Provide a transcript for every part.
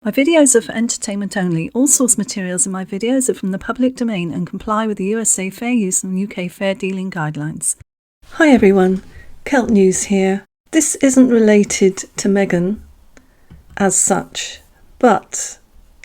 My videos are for entertainment only. All source materials in my videos are from the public domain and comply with the USA Fair Use and UK Fair Dealing Guidelines. Hi everyone, Celt News here. This isn't related to Meghan as such, but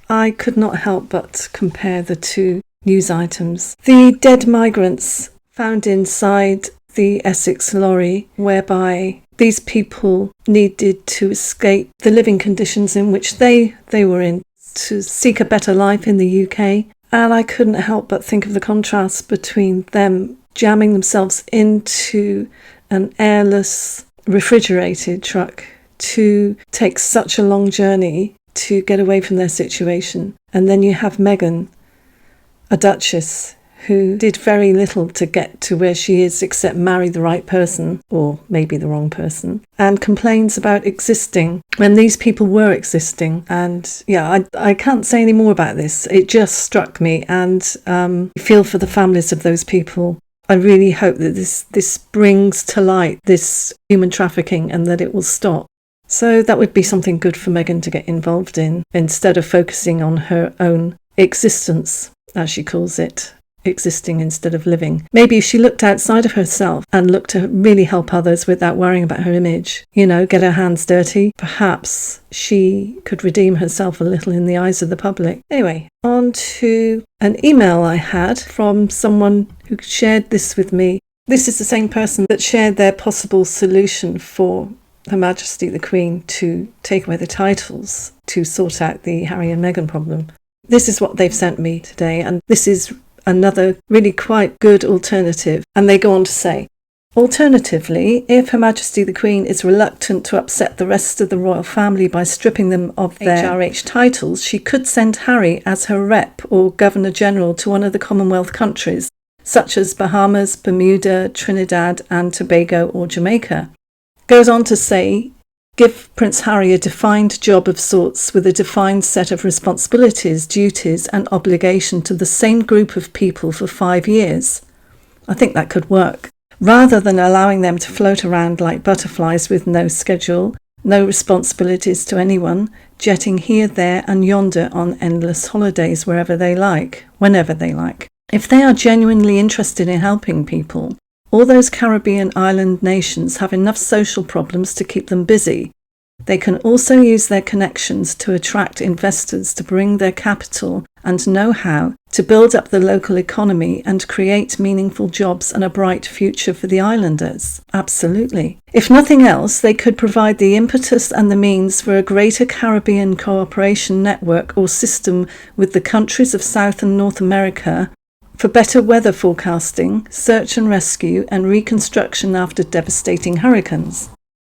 I could not help but compare the two news items. The dead migrants found inside the Essex lorry, whereby these people needed to escape the living conditions in which they were in to seek a better life in the UK. And I couldn't help but think of the contrast between them jamming themselves into an airless refrigerated truck to take such a long journey to get away from their situation. And then you have Meghan, a duchess, who did very little to get to where she is except marry the right person, or maybe the wrong person, and complains about existing when these people were existing. And yeah, I can't say any more about this. It just struck me, and I feel for the families of those people. I really hope that this brings to light this human trafficking and that it will stop. So that would be something good for Meghan to get involved in, instead of focusing on her own existence, as she calls it. Existing instead of living. Maybe if she looked outside of herself and looked to really help others without worrying about her image, get her hands dirty, perhaps she could redeem herself a little in the eyes of the public. Anyway, on to an email I had from someone who shared this with me. This is the same person that shared their possible solution for Her Majesty the Queen to take away the titles to sort out the Harry and Meghan problem. This is what they've sent me today, and this is another really quite good alternative. And they go on to say, alternatively, if Her Majesty the Queen is reluctant to upset the rest of the royal family by stripping them of their HRH titles, she could send Harry as her rep or Governor General to one of the Commonwealth countries, such as Bahamas, Bermuda, Trinidad and Tobago or Jamaica. Goes on to say, give Prince Harry a defined job of sorts with a defined set of responsibilities, duties and obligation to the same group of people for 5 years. I think that could work. Rather than allowing them to float around like butterflies with no schedule, no responsibilities to anyone, jetting here, there and yonder on endless holidays wherever they like, whenever they like. If they are genuinely interested in helping people, all those Caribbean island nations have enough social problems to keep them busy. They can also use their connections to attract investors to bring their capital and know-how to build up the local economy and create meaningful jobs and a bright future for the islanders. Absolutely. If nothing else, they could provide the impetus and the means for a greater Caribbean cooperation network or system with the countries of South and North America for better weather forecasting, search and rescue, and reconstruction after devastating hurricanes.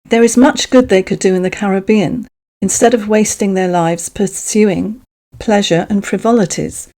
There is much good they could do in the Caribbean, instead of wasting their lives pursuing pleasure and frivolities.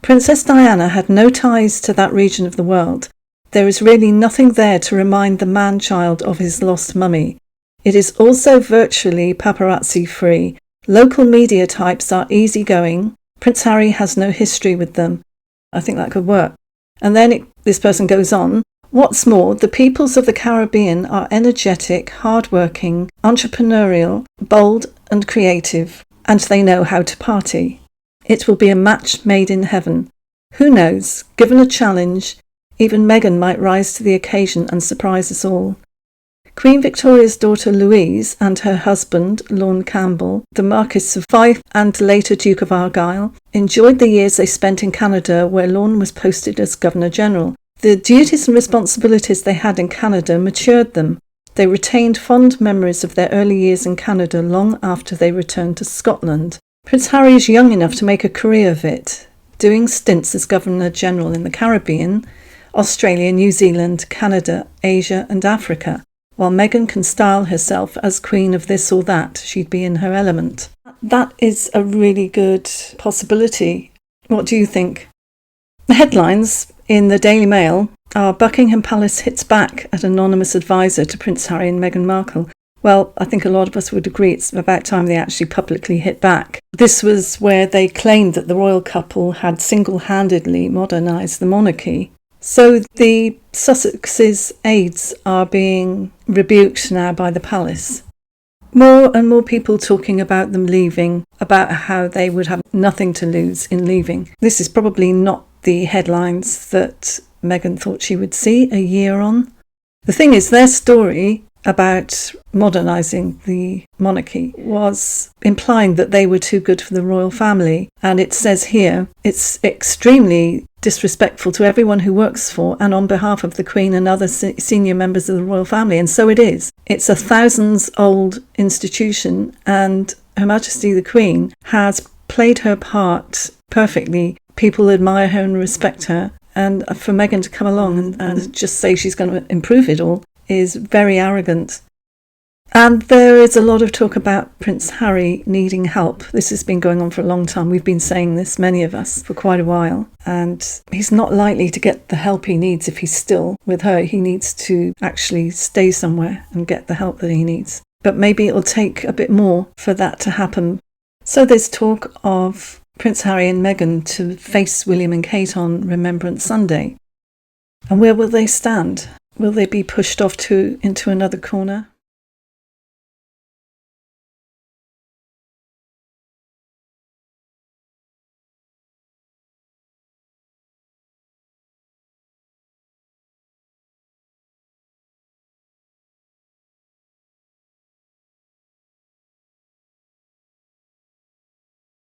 Princess Diana had no ties to that region of the world. There is really nothing there to remind the man-child of his lost mummy. It is also virtually paparazzi-free. Local media types are easygoing. Prince Harry has no history with them. I think that could work. And then this person goes on, what's more, the peoples of the Caribbean are energetic, hardworking, entrepreneurial, bold and creative, and they know how to party. It will be a match made in heaven. Who knows, given a challenge, even Meghan might rise to the occasion and surprise us all. Queen Victoria's daughter Louise and her husband, Lorne Campbell, the Marquis of Fife and later Duke of Argyll, enjoyed the years they spent in Canada where Lorne was posted as Governor General. The duties and responsibilities they had in Canada matured them. They retained fond memories of their early years in Canada long after they returned to Scotland. Prince Harry is young enough to make a career of it, doing stints as Governor General in the Caribbean, Australia, New Zealand, Canada, Asia and Africa. While Meghan can style herself as queen of this or that, she'd be in her element. That is a really good possibility. What do you think? The headlines in the Daily Mail are Buckingham Palace hits back at anonymous advisor to Prince Harry and Meghan Markle. Well, I think a lot of us would agree it's about time they actually publicly hit back. This was where they claimed that the royal couple had single-handedly modernised the monarchy. So the Sussex's aides are being rebuked now by the palace. More and more people talking about them leaving, about how they would have nothing to lose in leaving. This is probably not the headlines that Meghan thought she would see a year on. The thing is, their story about modernising the monarchy was implying that they were too good for the royal family. And it says here, it's extremely disrespectful to everyone who works for and on behalf of the Queen and other senior members of the royal family. And so it is. It's a thousands-old institution, and Her Majesty the Queen has played her part perfectly. People admire her and respect her. And for Meghan to come along and just say she's going to improve it all is very arrogant. And there is a lot of talk about Prince Harry needing help. This has been going on for a long time. We've been saying this, many of us, for quite a while. And he's not likely to get the help he needs if he's still with her. He needs to actually stay somewhere and get the help that he needs. But maybe it'll take a bit more for that to happen. So there's talk of Prince Harry and Meghan to face William and Kate on Remembrance Sunday. And where will they stand? Will they be pushed off into another corner?